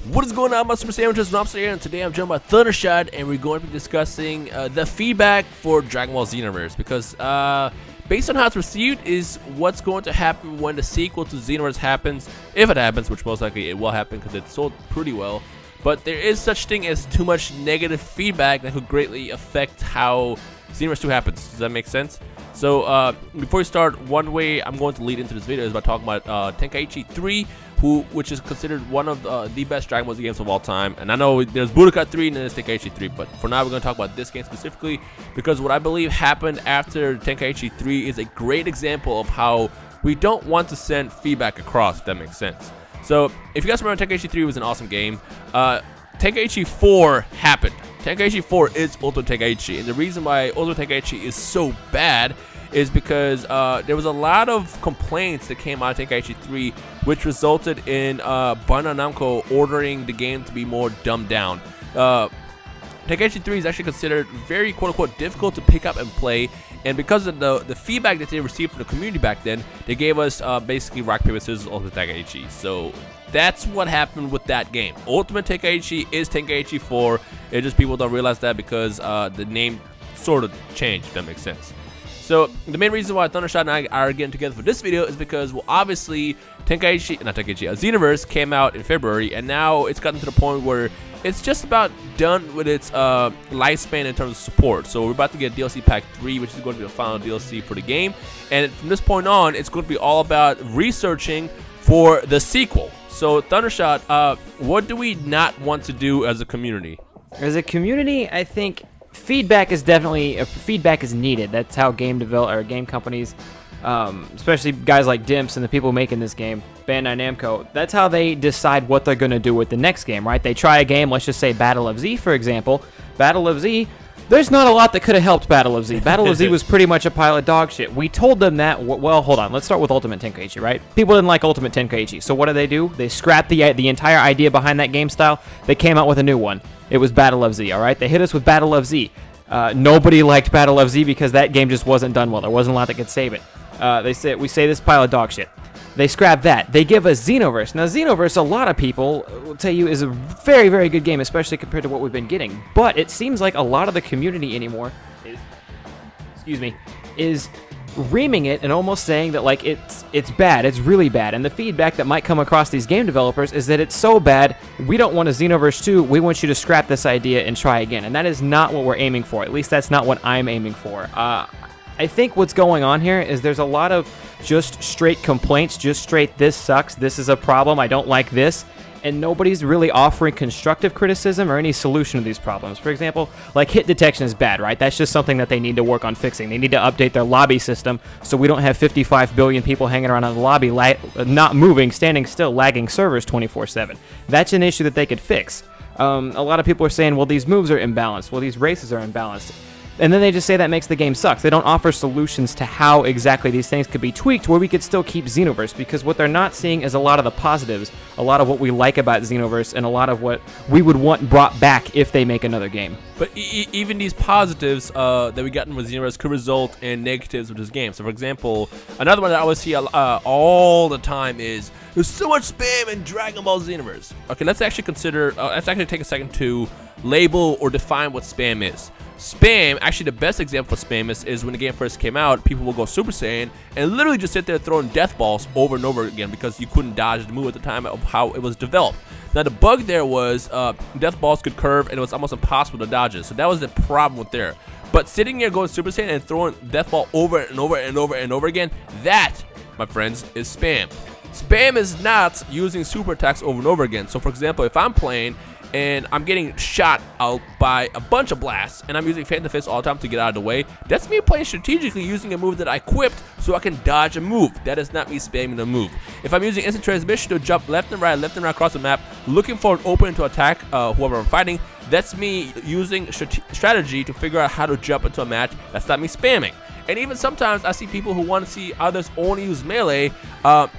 What is going on, my Super Sandwiches? Rhymestyle here, and today I'm joined by Thundershot, and we're going to be discussing the feedback for Dragon Ball Xenoverse, because based on how it's received is what's going to happen when the sequel to Xenoverse happens, if it happens, which most likely it will happen because it sold pretty well. But there is such thing as too much negative feedback that could greatly affect how Xenoverse 2 happens. Does that make sense? So before we start, one way I'm going to lead into this video is by talking about Tenkaichi 3, which is considered one of the best Dragon Ball Z games of all time. And I know there's Budokai 3 and then there's Tenkaichi 3, but for now we're going to talk about this game specifically because what I believe happened after Tenkaichi 3 is a great example of how we don't want to send feedback across, if that makes sense. So if you guys remember, Tenkaichi 3 was an awesome game. Tenkaichi 4 happened. Tenkaichi 4 is Ultimate Tenkaichi, and the reason why Ultimate Tenkaichi is so bad is because there was a lot of complaints that came out of Tenkaichi 3, which resulted in Bandai Namco ordering the game to be more dumbed down. Tenkaichi 3 is actually considered very quote-unquote difficult to pick up and play, and because of the feedback that they received from the community back then, they gave us basically rock, paper, scissors, Ultimate Tenkaichi. So that's what happened with that game. Ultimate Tenkaichi is Tenkaichi 4. It's just people don't realize that because the name sort of changed, if that makes sense. So the main reason why Thundershot and I are getting together for this video is because, well, obviously Xenoverse came out in February, and now it's gotten to the point where it's just about done with its lifespan in terms of support. So we're about to get DLC Pack 3, which is going to be the final DLC for the game, and from this point on, it's going to be all about researching for the sequel. So Thundershot, what do we not want to do as a community? As a community, I think feedback is definitely needed. That's how game companies, especially guys like Dimps and the people making this game, Bandai Namco, that's how they decide what they're going to do with the next game, right? They try a game, let's just say Battle of Z, for example. Battle of Z, there's not a lot that could have helped Battle of Z. Battle of Z was pretty much a pile of dog shit. We told them that, well, hold on, let's start with Ultimate Tenkaichi, right? People didn't like Ultimate Tenkaichi, so what do? They scrapped the entire idea behind that game style. They came out with a new one. It was Battle of Z, alright? They hit us with Battle of Z. Nobody liked Battle of Z because that game just wasn't done well. There wasn't a lot that could save it. We say this pile of dog shit. They scrapped that. They give us Xenoverse. Now, Xenoverse, a lot of people will tell you, is a very, very good game, especially compared to what we've been getting. But it seems like a lot of the community anymore is reaming it and almost saying that, like, it's bad, it's really bad. And the feedback that might come across these game developers is that it's so bad, we don't want a Xenoverse 2, we want you to scrap this idea and try again. And that is not what we're aiming for. At least that's not what I'm aiming for. I think what's going on here is there's a lot of just straight complaints, just straight, this sucks, this is a problem, I don't like this, and nobody's really offering constructive criticism or any solution to these problems. For example, like hit detection is bad, right? That's just something that they need to work on fixing. They need to update their lobby system so we don't have 55 billion people hanging around in the lobby, not moving, standing still, lagging servers 24/7. That's an issue that they could fix. A lot of people are saying, well, these moves are imbalanced, well, these races are imbalanced. And then they just say that makes the game sucks. They don't offer solutions to how exactly these things could be tweaked where we could still keep Xenoverse, because what they're not seeing is a lot of the positives, a lot of what we like about Xenoverse, and a lot of what we would want brought back if they make another game. But even these positives that we gotten with Xenoverse could result in negatives with this game. So for example, another one that I always see all the time is, there's so much spam in Dragon Ball Xenoverse. Okay, let's actually consider, let's actually take a second to label or define what spam is. Spam, actually the best example for spam is when the game first came out, people will go Super Saiyan and literally just sit there throwing death balls over and over again because you couldn't dodge the move at the time of how it was developed. Now the bug there was death balls could curve and it was almost impossible to dodge it, so that was the problem with there. But sitting here going Super Saiyan and throwing death ball over and over and over and over again, that, my friends, is spam. Spam is not using super attacks over and over again. So for example, if I'm playing and I'm getting shot out by a bunch of blasts and I'm using Phantom Fist all the time to get out of the way, that's me playing strategically using a move that I equipped so I can dodge a move. That is not me spamming the move. If I'm using instant transmission to jump left and right across the map, looking for an opening to attack whoever I'm fighting, that's me using strategy to figure out how to jump into a match. That's not me spamming. And even sometimes I see people who want to see others only use melee.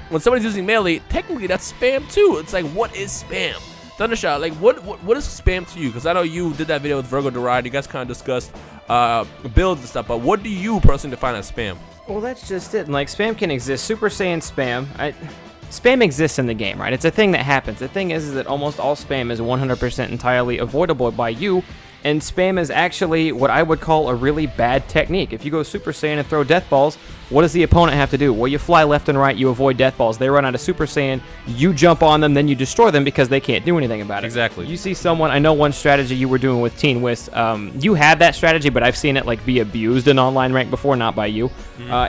When somebody's using melee, technically that's spam too. It's like, what is spam? Thundershot, like what is spam to you? Because I know you did that video with Virgo Deride. You guys kind of discussed builds and stuff, but what do you personally define as spam? Well, that's just it. Like, spam can exist. Super Saiyan spam. spam exists in the game, right? It's a thing that happens. The thing is that almost all spam is 100% entirely avoidable by you, and spam is actually what I would call a really bad technique. If you go Super Saiyan and throw death balls, what does the opponent have to do? Well, you fly left and right, you avoid death balls. They run out of Super Saiyan, you jump on them, then you destroy them because they can't do anything about it. Exactly. You see someone, I know one strategy you were doing with Teen Whist, you had that strategy, but I've seen it like be abused in online rank before, not by you.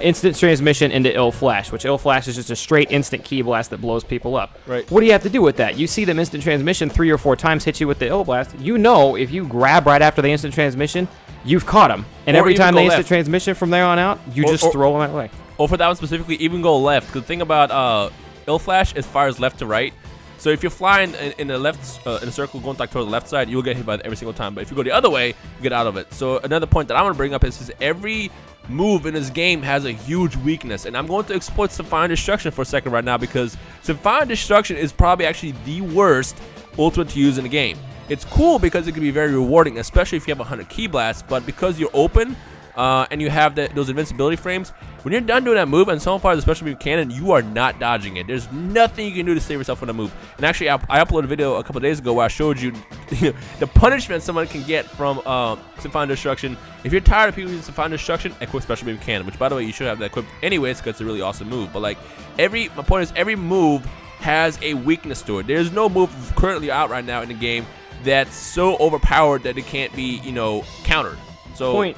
Instant transmission into ill flash, which ill flash is just a straight instant ki blast that blows people up. Right. What do you have to do with that? You see them instant transmission 3 or 4 times hit you with the ill blast. You know if you grab right after the instant transmission, you've caught them. And Or every even time go they instant left. transmission from there on out, you just throw them that way. Or for that one specifically, even go left. Because the thing about ill flash, it fires left to right. So if you're flying in the left in a circle going like toward the left side, you'll get hit by it every single time. But if you go the other way, you get out of it. So another point that I want to bring up is every move in this game has a huge weakness, and I'm going to exploit Sapphire Destruction for a second right now, because Sapphire Destruction is probably actually the worst ultimate to use in the game. It's cool because it can be very rewarding, especially if you have 100 ki blasts, but because you're open and you have those invincibility frames, when you're done doing that move, and so far the special beam cannon, you are not dodging it. There's nothing you can do to save yourself from the move. And actually, I uploaded a video a couple days ago where I showed you the punishment someone can get from Sapphire Destruction. If you're tired of people using Sapphire Destruction, equip special beam cannon, which by the way, you should have that equipped anyways because it's a really awesome move. But like my point is, every move has a weakness to it. There's no move currently out right now in the game that's so overpowered that it can't be, countered. So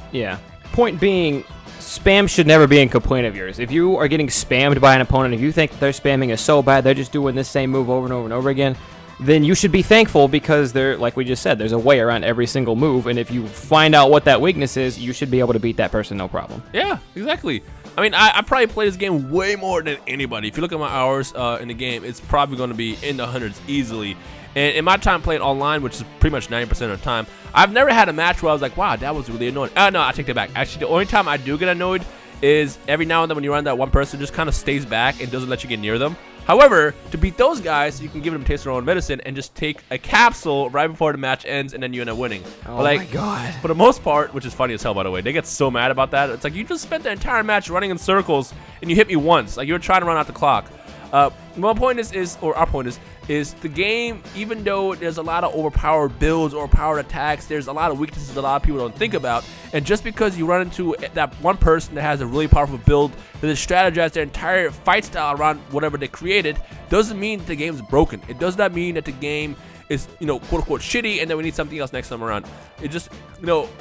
Point being, spam should never be a complaint of yours. If you are getting spammed by an opponent, if you think their spamming is so bad, they're just doing this same move over and over and over again, then you should be thankful, because like we just said, there's a way around every single move, and if you find out what that weakness is, you should be able to beat that person no problem. Yeah, exactly. I mean, I probably play this game way more than anybody. If you look at my hours in the game, it's probably going to be in the hundreds easily. And in my time playing online, which is pretty much 90% of the time, I've never had a match where I was like, wow, that was really annoying. No, I take that back. Actually, the only time I do get annoyed is every now and then when you run that one person just kind of stays back and doesn't let you get near them. However, to beat those guys, you can give them a taste of their own medicine and just take a capsule right before the match ends, and then you end up winning. Oh but like, my god. For the most part, which is funny as hell, by the way, they get so mad about that. It's like, you just spent the entire match running in circles, and you hit me once. Like, you were trying to run out the clock. My point our point is the game, even though there's a lot of overpowered builds or powered attacks, there's a lot of weaknesses that a lot of people don't think about. And just because you run into that one person that has a really powerful build that has strategized their entire fight style around whatever they created, doesn't mean that the game's broken. It does not mean that the game is, quote unquote shitty and then we need something else next time around. It just,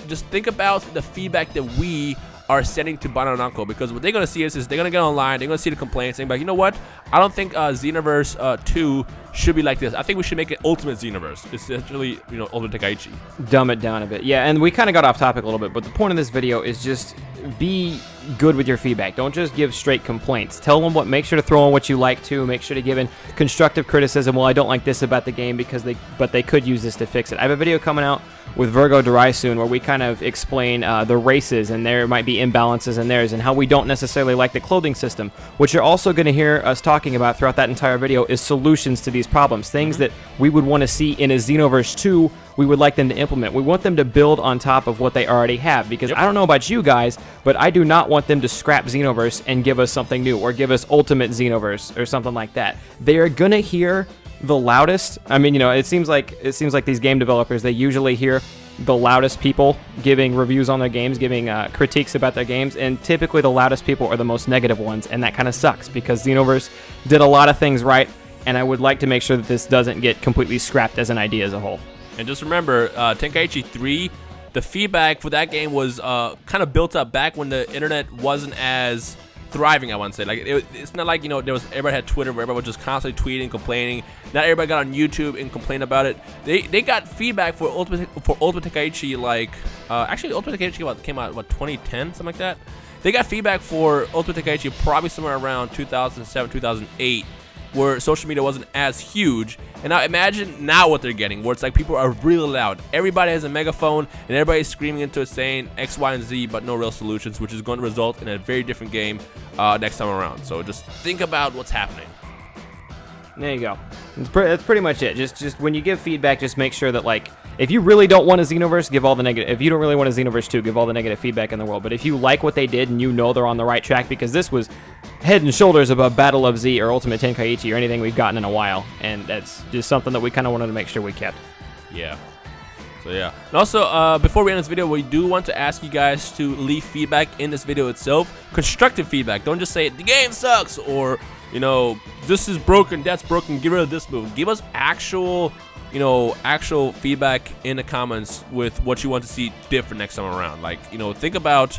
just think about the feedback that we are sending to Bananako, because what they're going to see is they're going to get online, they're going to see the complaints, and be like, you know what, I don't think Xenoverse 2 should be like this. I think we should make it Ultimate Xenoverse. It's essentially, Ultimate Tenkaichi. Dumb it down a bit. Yeah, and we kind of got off topic a little bit, but the point of this video is just be good with your feedback. Don't just give straight complaints. Tell them make sure to throw in what you like to, make sure to give in constructive criticism. Well, I don't like this about the game because but they could use this to fix it. I have a video coming out with Virgo Durai soon where we kind of explain the races, and there might be imbalances in theirs, and how we don't necessarily like the clothing system. What you're also going to hear us talking about throughout that entire video is solutions to these problems, things that we would want to see in a Xenoverse 2 we would like them to implement. We want them to build on top of what they already have, because I don't know about you guys, but I do not want them to scrap Xenoverse and give us something new, or give us Ultimate Xenoverse or something like that. They are going to hear the loudest. I mean, it seems like these game developers, they usually hear the loudest people giving reviews on their games, giving critiques about their games, and typically the loudest people are the most negative ones, and that kind of sucks, because Xenoverse did a lot of things right, and I would like to make sure that this doesn't get completely scrapped as an idea as a whole. And just remember, Tenkaichi 3, the feedback for that game was kind of built up back when the internet wasn't as thriving, I want to say. Like, it's not like, everybody had Twitter where everybody was just constantly tweeting, complaining. Not everybody got on YouTube and complained about it. They got feedback for Ultimate Tenkaichi, like, actually Ultimate Tenkaichi came out, what, 2010, something like that? They got feedback for Ultimate Tenkaichi probably somewhere around 2007, 2008, where social media wasn't as huge. And now imagine now what they're getting, where it's like people are really loud. Everybody has a megaphone, and everybody's screaming into it saying X, Y, and Z, but no real solutions, which is going to result in a very different game next time around. So just think about what's happening. There you go. That's pretty much it. Just when you give feedback, just make sure that, like, if you really don't want a Xenoverse, give all the negative. If you don't really want a Xenoverse 2, give all the negative feedback in the world. But if you like what they did and they're on the right track, because this was head and shoulders above Battle of Z or Ultimate Tenkaichi or anything we've gotten in a while, and that's just something that we kind of wanted to make sure we kept. Yeah. So yeah. And also, before we end this video, we do want to ask you guys to leave feedback in this video itself. Constructive feedback. Don't just say the game sucks or, you know, this is broken, that's broken, get rid of this move. Give us actual, you know, actual feedback in the comments with what you want to see different next time around. Like, you know, think about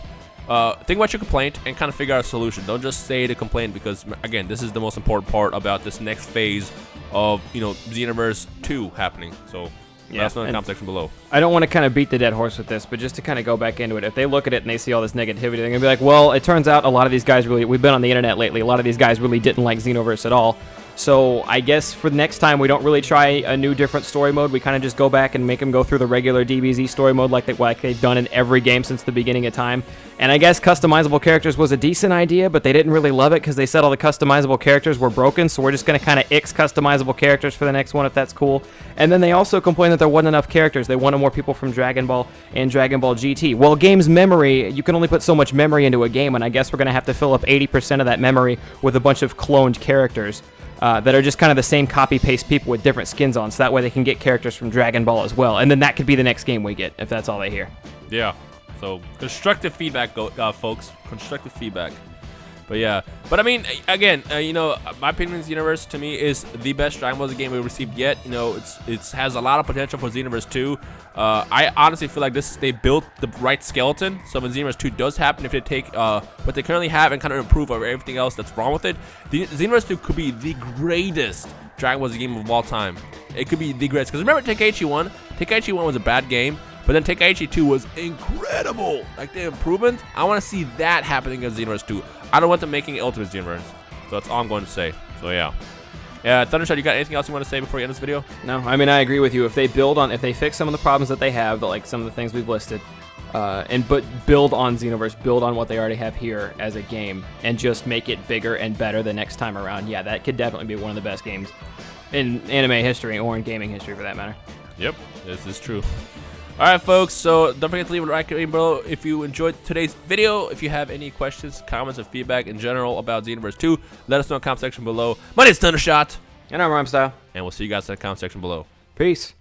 your complaint and kind of figure out a solution. Don't just say the complaint, because again, this is the most important part about this next phase of, you know, Xenoverse 2 happening. So let us know in the comment section below. I don't want to kind of beat the dead horse with this, but just to kind of go back into it, if they look at it and they see all this negativity, they're going to be like, well, it turns out a lot of these guys really, we've been on the internet lately, a lot of these guys really didn't like Xenoverse at all. So I guess for the next time, we don't really try a new different story mode. We kind of just go back and make them go through the regular DBZ story mode like they've done in every game since the beginning of time. And I guess customizable characters was a decent idea, but they didn't really love it because they said all the customizable characters were broken. So we're just going to kind of ix customizable characters for the next one if that's cool. And then they also complained that there wasn't enough characters. They wanted more people from Dragon Ball and Dragon Ball GT. Well, game's memory, you can only put so much memory into a game, and I guess we're going to have to fill up 80% of that memory with a bunch of cloned characters. That are just kind of the same copy-paste people with different skins on, so that way they can get characters from Dragon Ball as well. And then that could be the next game we get, if that's all they hear. Yeah. So, constructive feedback, folks. Constructive feedback. But yeah. But I mean, again, you know, my opinion is Xenoverse, to me, is the best Dragon Ball Z game we've received yet. You know, it has a lot of potential for Xenoverse 2. I honestly feel like they built the right skeleton. So when Xenoverse 2 does happen, if they take what they currently have and kind of improve over everything else that's wrong with it, Xenoverse 2 could be the greatest Dragon Ball Z game of all time. It could be the greatest. Because remember Tenkaichi 1? Tenkaichi 1 was a bad game, but then Tenkaichi 2 was incredible. Like, the improvement, I want to see that happening in Xenoverse 2. I don't want them making Ultimate Xenoverse. So that's all I'm going to say. So yeah. Yeah, Thundershot, you got anything else you want to say before you end this video? No, I mean, I agree with you. If they fix some of the problems that they have, like some of the things we've listed, but build on Xenoverse, build on what they already have here as a game, and just make it bigger and better the next time around, yeah, that could definitely be one of the best games in anime history, or in gaming history for that matter. Yep, this is true. Alright, folks, so don't forget to leave a like below if you enjoyed today's video. If you have any questions, comments, or feedback in general about Xenoverse 2, let us know in the comment section below. My name is Thundershot. And I'm Rhymestyle. And we'll see you guys in the comment section below. Peace.